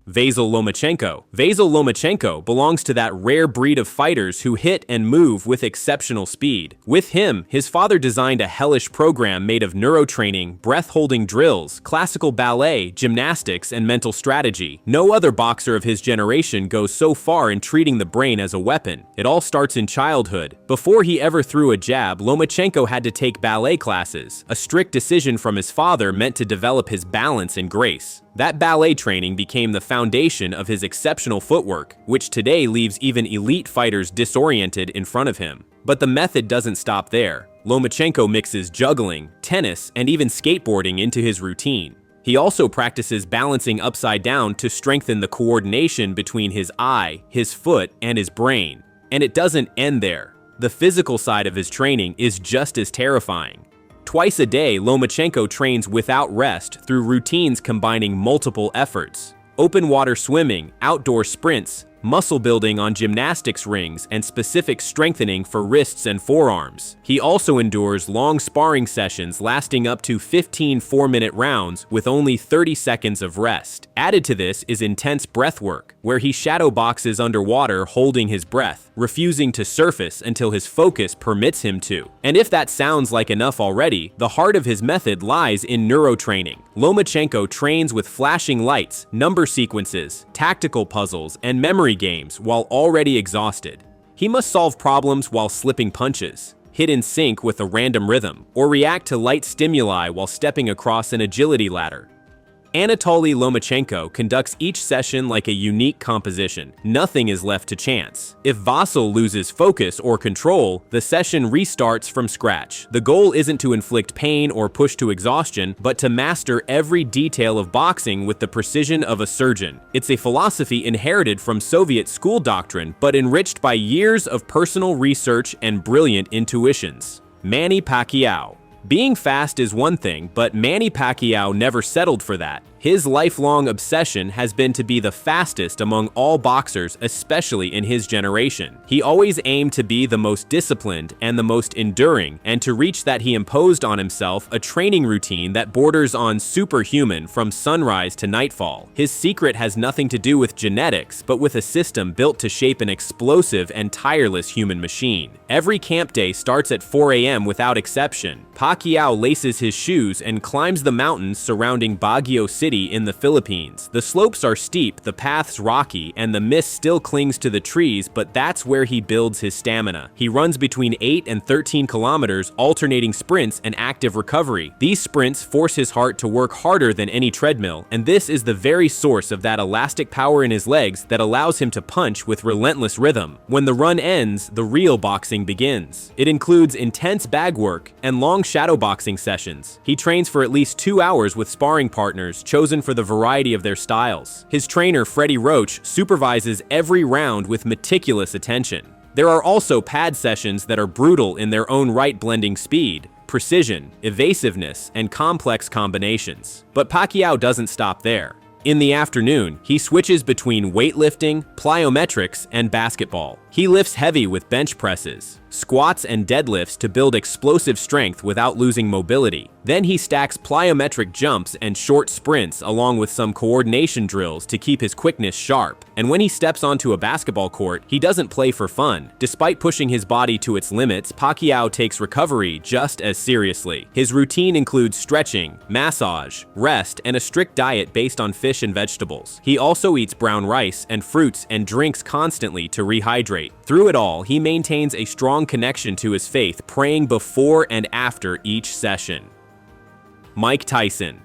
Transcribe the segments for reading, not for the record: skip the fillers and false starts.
Vasyl Lomachenko. Vasyl Lomachenko belongs to that rare breed of fighters who hit and move with exceptional speed. With him, his father designed a hellish program made of neurotraining, breath-holding drills, classical ballet, gymnastics, and mental strategy. No other boxer of his generation goes so far in treating the brain as a weapon. It all starts in childhood. Before he ever threw a jab, Lomachenko had to take ballet classes, a strict decision from his father meant to develop his balance and grace. That ballet training became the foundation of his exceptional footwork, which today leaves even elite fighters disoriented in front of him. But the method doesn't stop there. Lomachenko mixes juggling, tennis, and even skateboarding into his routine. He also practices balancing upside down to strengthen the coordination between his eye, his foot, and his brain. And it doesn't end there. The physical side of his training is just as terrifying. Twice a day, Lomachenko trains without rest through routines combining multiple efforts: open water swimming, outdoor sprints, muscle building on gymnastics rings, and specific strengthening for wrists and forearms. He also endures long sparring sessions lasting up to 15 4-minute rounds with only 30 seconds of rest. Added to this is intense breath work, where he shadow boxes underwater holding his breath, refusing to surface until his focus permits him to. And if that sounds like enough already, the heart of his method lies in neurotraining. Lomachenko trains with flashing lights, number sequences, tactical puzzles, and memory games while already exhausted. He must solve problems while slipping punches, hit in sync with a random rhythm, or react to light stimuli while stepping across an agility ladder. Anatoly Lomachenko conducts each session like a unique composition. Nothing is left to chance. If Vasyl loses focus or control, the session restarts from scratch. The goal isn't to inflict pain or push to exhaustion, but to master every detail of boxing with the precision of a surgeon. It's a philosophy inherited from Soviet school doctrine, but enriched by years of personal research and brilliant intuitions. Manny Pacquiao. Being fast is one thing, but Manny Pacquiao never settled for that. His lifelong obsession has been to be the fastest among all boxers, especially in his generation. He always aimed to be the most disciplined and the most enduring, and to reach that he imposed on himself a training routine that borders on superhuman from sunrise to nightfall. His secret has nothing to do with genetics, but with a system built to shape an explosive and tireless human machine. Every camp day starts at 4 a.m. without exception. Pacquiao laces his shoes and climbs the mountains surrounding Baguio City in the Philippines. The slopes are steep, the paths rocky, and the mist still clings to the trees, but that's where he builds his stamina. He runs between 8 and 13 kilometers, alternating sprints and active recovery. These sprints force his heart to work harder than any treadmill, and this is the very source of that elastic power in his legs that allows him to punch with relentless rhythm. When the run ends, the real boxing begins. It includes intense bag work and long shadow boxing sessions. He trains for at least 2 hours with sparring partners chosen for the variety of their styles. His trainer, Freddie Roach, supervises every round with meticulous attention. There are also pad sessions that are brutal in their own right, blending speed, precision, evasiveness, and complex combinations. But Pacquiao doesn't stop there. In the afternoon, he switches between weightlifting, plyometrics, and basketball. He lifts heavy with bench presses, squats, and deadlifts to build explosive strength without losing mobility. Then he stacks plyometric jumps and short sprints along with some coordination drills to keep his quickness sharp. And when he steps onto a basketball court, he doesn't play for fun. Despite pushing his body to its limits, Pacquiao takes recovery just as seriously. His routine includes stretching, massage, rest, and a strict diet based on fish and vegetables. He also eats brown rice and fruits and drinks constantly to rehydrate. Through it all, he maintains a strong connection to his faith, praying before and after each session. Mike Tyson.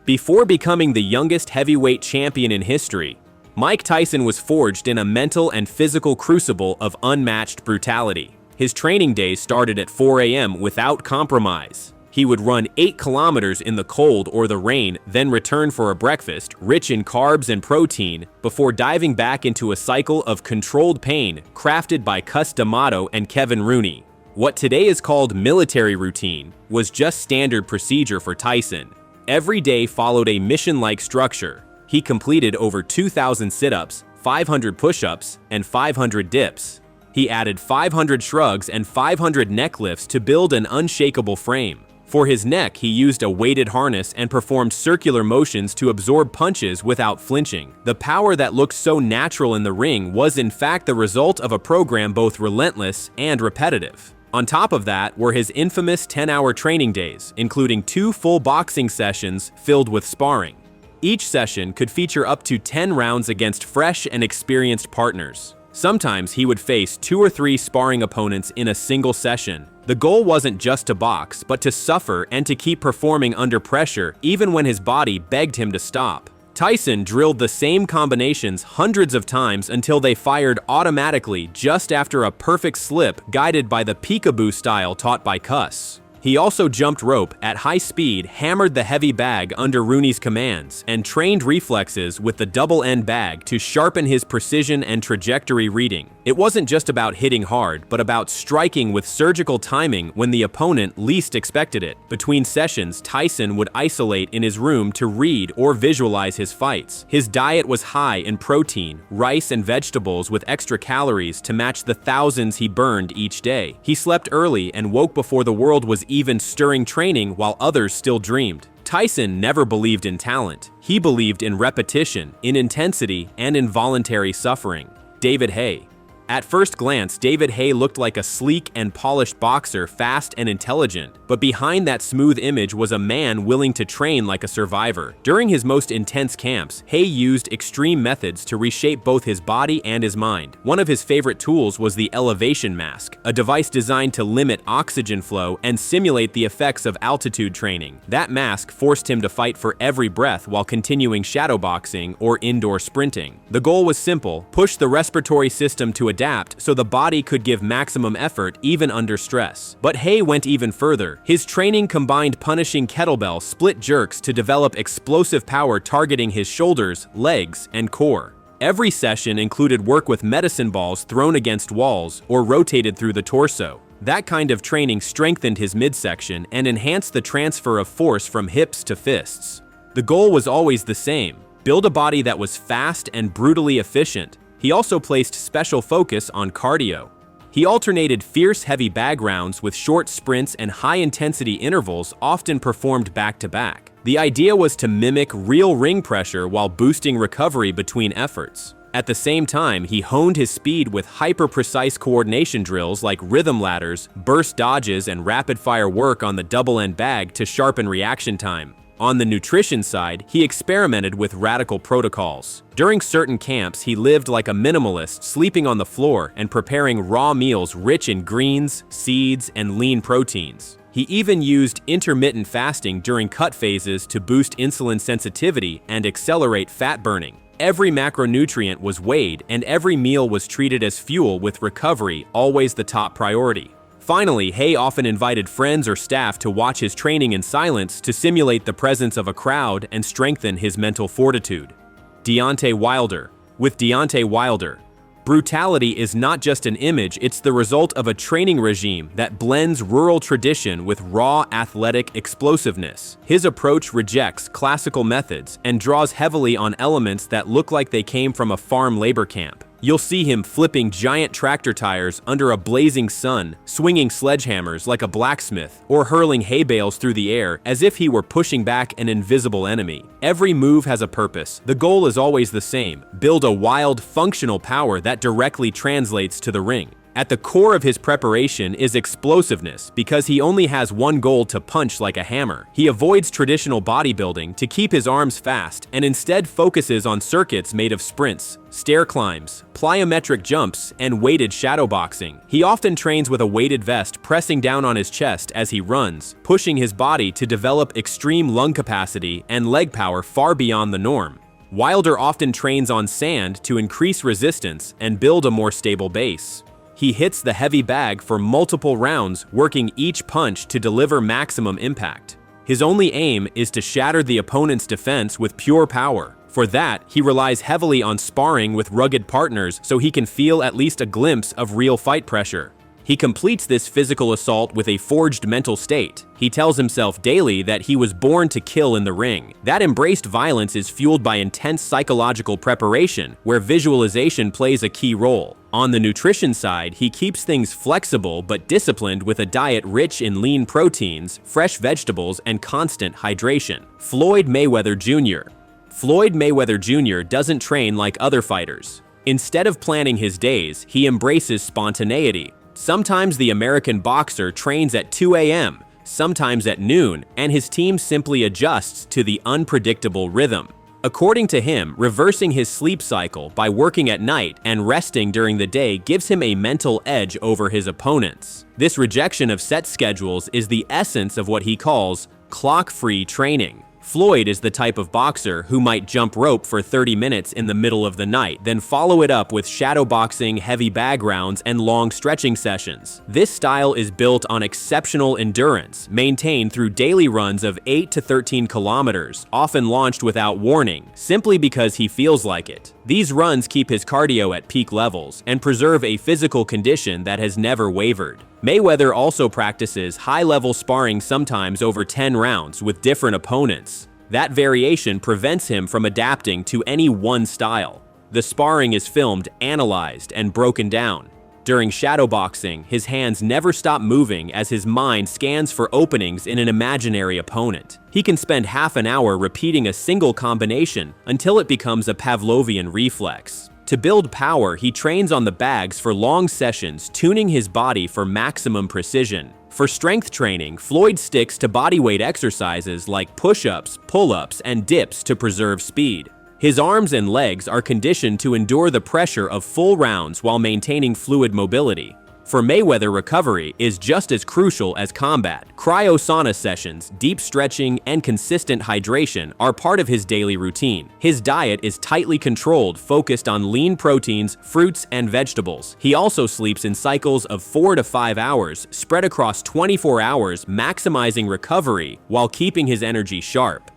Before becoming the youngest heavyweight champion in history, Mike Tyson was forged in a mental and physical crucible of unmatched brutality. His training days started at 4 a.m. without compromise. He would run 8 kilometers in the cold or the rain, then return for a breakfast rich in carbs and protein, before diving back into a cycle of controlled pain crafted by Cus D'Amato and Kevin Rooney. What today is called military routine was just standard procedure for Tyson. Every day followed a mission-like structure. He completed over 2,000 sit-ups, 500 push-ups, and 500 dips. He added 500 shrugs and 500 neck lifts to build an unshakable frame. For his neck, he used a weighted harness and performed circular motions to absorb punches without flinching. The power that looked so natural in the ring was in fact the result of a program both relentless and repetitive. On top of that were his infamous 10-hour training days, including 2 full boxing sessions filled with sparring. Each session could feature up to 10 rounds against fresh and experienced partners. Sometimes he would face 2 or 3 sparring opponents in a single session. The goal wasn't just to box, but to suffer and to keep performing under pressure even when his body begged him to stop. Tyson drilled the same combinations hundreds of times until they fired automatically just after a perfect slip guided by the peekaboo style taught by Cuss. He also jumped rope at high speed, hammered the heavy bag under Rooney's commands, and trained reflexes with the double-end bag to sharpen his precision and trajectory reading. It wasn't just about hitting hard, but about striking with surgical timing when the opponent least expected it. Between sessions, Tyson would isolate in his room to read or visualize his fights. His diet was high in protein, rice and vegetables with extra calories to match the thousands he burned each day. He slept early and woke before the world was even stirring training while others still dreamed. Tyson never believed in talent. He believed in repetition, in intensity, and in voluntary suffering. David Haye. At first glance, David Haye looked like a sleek and polished boxer, fast and intelligent, but behind that smooth image was a man willing to train like a survivor. During his most intense camps, Haye used extreme methods to reshape both his body and his mind. One of his favorite tools was the elevation mask, a device designed to limit oxygen flow and simulate the effects of altitude training. That mask forced him to fight for every breath while continuing shadowboxing or indoor sprinting. The goal was simple: push the respiratory system to adapt so the body could give maximum effort even under stress. But Haye went even further. His training combined punishing kettlebell split jerks to develop explosive power targeting his shoulders, legs, and core. Every session included work with medicine balls thrown against walls or rotated through the torso. That kind of training strengthened his midsection and enhanced the transfer of force from hips to fists. The goal was always the same: build a body that was fast and brutally efficient. He also placed special focus on cardio. He alternated fierce heavy bag rounds with short sprints and high-intensity intervals often performed back-to-back. The idea was to mimic real ring pressure while boosting recovery between efforts. At the same time, he honed his speed with hyper-precise coordination drills like rhythm ladders, burst dodges, and rapid-fire work on the double-end bag to sharpen reaction time. On the nutrition side, he experimented with radical protocols. During certain camps, he lived like a minimalist, sleeping on the floor and preparing raw meals rich in greens, seeds, and lean proteins. He even used intermittent fasting during cut phases to boost insulin sensitivity and accelerate fat burning. Every macronutrient was weighed, and every meal was treated as fuel, with recovery always the top priority. Finally, Haye often invited friends or staff to watch his training in silence to simulate the presence of a crowd and strengthen his mental fortitude. Deontay Wilder. With Deontay Wilder, brutality is not just an image, it's the result of a training regime that blends rural tradition with raw athletic explosiveness. His approach rejects classical methods and draws heavily on elements that look like they came from a farm labor camp. You'll see him flipping giant tractor tires under a blazing sun, swinging sledgehammers like a blacksmith, or hurling hay bales through the air as if he were pushing back an invisible enemy. Every move has a purpose. The goal is always the same: build a wild, functional power that directly translates to the ring. At the core of his preparation is explosiveness, because he only has one goal: to punch like a hammer. He avoids traditional bodybuilding to keep his arms fast and instead focuses on circuits made of sprints, stair climbs, plyometric jumps, and weighted shadowboxing. He often trains with a weighted vest pressing down on his chest as he runs, pushing his body to develop extreme lung capacity and leg power far beyond the norm. Wilder often trains on sand to increase resistance and build a more stable base. He hits the heavy bag for multiple rounds, working each punch to deliver maximum impact. His only aim is to shatter the opponent's defense with pure power. For that, he relies heavily on sparring with rugged partners so he can feel at least a glimpse of real fight pressure. He completes this physical assault with a forged mental state. He tells himself daily that he was born to kill in the ring. That embraced violence is fueled by intense psychological preparation, where visualization plays a key role. On the nutrition side, he keeps things flexible but disciplined with a diet rich in lean proteins, fresh vegetables, and constant hydration. Floyd Mayweather Jr. Floyd Mayweather Jr. doesn't train like other fighters. Instead of planning his days, he embraces spontaneity. Sometimes the American boxer trains at 2 a.m., sometimes at noon, and his team simply adjusts to the unpredictable rhythm. According to him, reversing his sleep cycle by working at night and resting during the day gives him a mental edge over his opponents. This rejection of set schedules is the essence of what he calls clock-free training. Floyd is the type of boxer who might jump rope for 30 minutes in the middle of the night, then follow it up with shadow boxing, heavy bag rounds, and long stretching sessions. This style is built on exceptional endurance, maintained through daily runs of 8 to 13 kilometers, often launched without warning, simply because he feels like it. These runs keep his cardio at peak levels and preserve a physical condition that has never wavered. Mayweather also practices high-level sparring, sometimes over 10 rounds, with different opponents. That variation prevents him from adapting to any one style. The sparring is filmed, analyzed, and broken down. During shadowboxing, his hands never stop moving as his mind scans for openings in an imaginary opponent. He can spend half an hour repeating a single combination until it becomes a Pavlovian reflex. To build power, he trains on the bags for long sessions, tuning his body for maximum precision. For strength training, Floyd sticks to bodyweight exercises like push-ups, pull-ups, and dips to preserve speed. His arms and legs are conditioned to endure the pressure of full rounds while maintaining fluid mobility. For Mayweather, recovery is just as crucial as combat. Cryo-sauna sessions, deep stretching, and consistent hydration are part of his daily routine. His diet is tightly controlled, focused on lean proteins, fruits, and vegetables. He also sleeps in cycles of 4 to 5 hours, spread across 24 hours, maximizing recovery while keeping his energy sharp.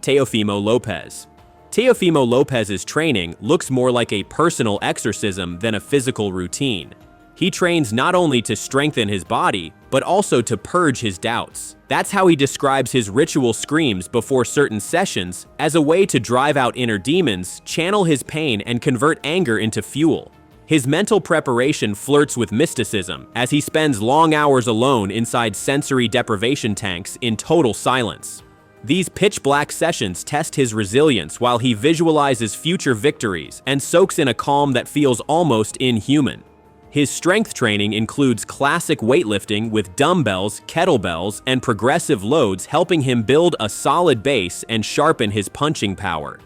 Teofimo Lopez. Teofimo Lopez's training looks more like a personal exorcism than a physical routine. He trains not only to strengthen his body, but also to purge his doubts. That's how he describes his ritual screams before certain sessions, as a way to drive out inner demons, channel his pain, and convert anger into fuel. His mental preparation flirts with mysticism, as he spends long hours alone inside sensory deprivation tanks in total silence. These pitch-black sessions test his resilience while he visualizes future victories and soaks in a calm that feels almost inhuman. His strength training includes classic weightlifting with dumbbells, kettlebells, and progressive loads, helping him build a solid base and sharpen his punching power.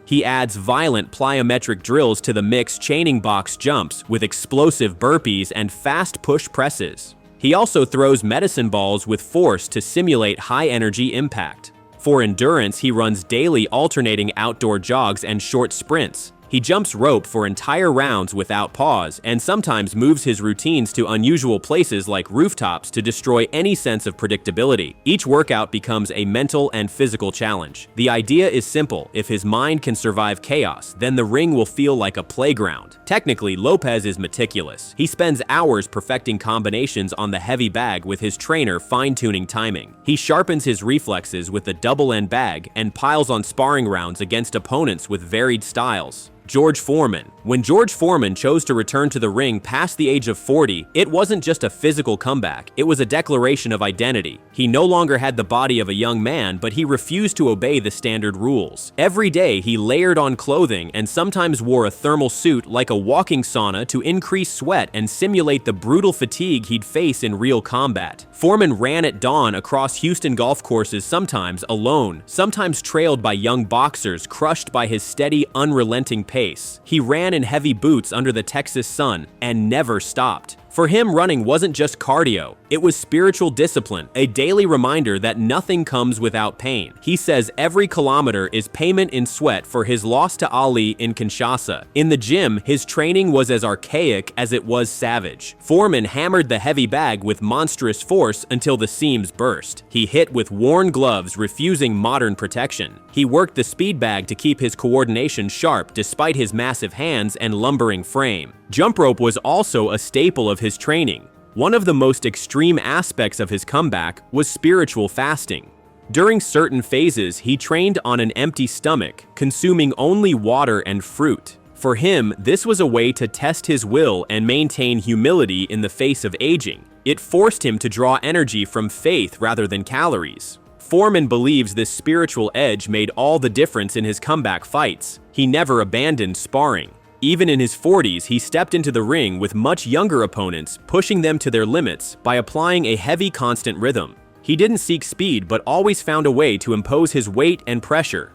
He adds violent plyometric drills to the mix, chaining box jumps with explosive burpees and fast push presses. He also throws medicine balls with force to simulate high-energy impact. For endurance, he runs daily, alternating outdoor jogs and short sprints. He jumps rope for entire rounds without pause, and sometimes moves his routines to unusual places like rooftops to destroy any sense of predictability. Each workout becomes a mental and physical challenge. The idea is simple: if his mind can survive chaos, then the ring will feel like a playground. Technically, Lopez is meticulous. He spends hours perfecting combinations on the heavy bag with his trainer fine-tuning timing. He sharpens his reflexes with the double-end bag and piles on sparring rounds against opponents with varied styles. George Foreman. When George Foreman chose to return to the ring past the age of 40, it wasn't just a physical comeback, it was a declaration of identity. He no longer had the body of a young man, but he refused to obey the standard rules. Every day, he layered on clothing and sometimes wore a thermal suit like a walking sauna to increase sweat and simulate the brutal fatigue he'd face in real combat. Foreman ran at dawn across Houston golf courses, sometimes alone, sometimes trailed by young boxers crushed by his steady, unrelenting pace. He ran in heavy boots under the Texas sun and never stopped. For him, running wasn't just cardio, it was spiritual discipline, a daily reminder that nothing comes without pain. He says every kilometer is payment in sweat for his loss to Ali in Kinshasa. In the gym, his training was as archaic as it was savage. Foreman hammered the heavy bag with monstrous force until the seams burst. He hit with worn gloves, refusing modern protection. He worked the speed bag to keep his coordination sharp despite his massive hands and lumbering frame. Jump rope was also a staple of his training. One of the most extreme aspects of his comeback was spiritual fasting. During certain phases, he trained on an empty stomach, consuming only water and fruit. For him, this was a way to test his will and maintain humility in the face of aging. It forced him to draw energy from faith rather than calories. Foreman believes this spiritual edge made all the difference in his comeback fights. He never abandoned sparring. Even in his 40s, he stepped into the ring with much younger opponents, pushing them to their limits by applying a heavy, constant rhythm. He didn't seek speed, but always found a way to impose his weight and pressure.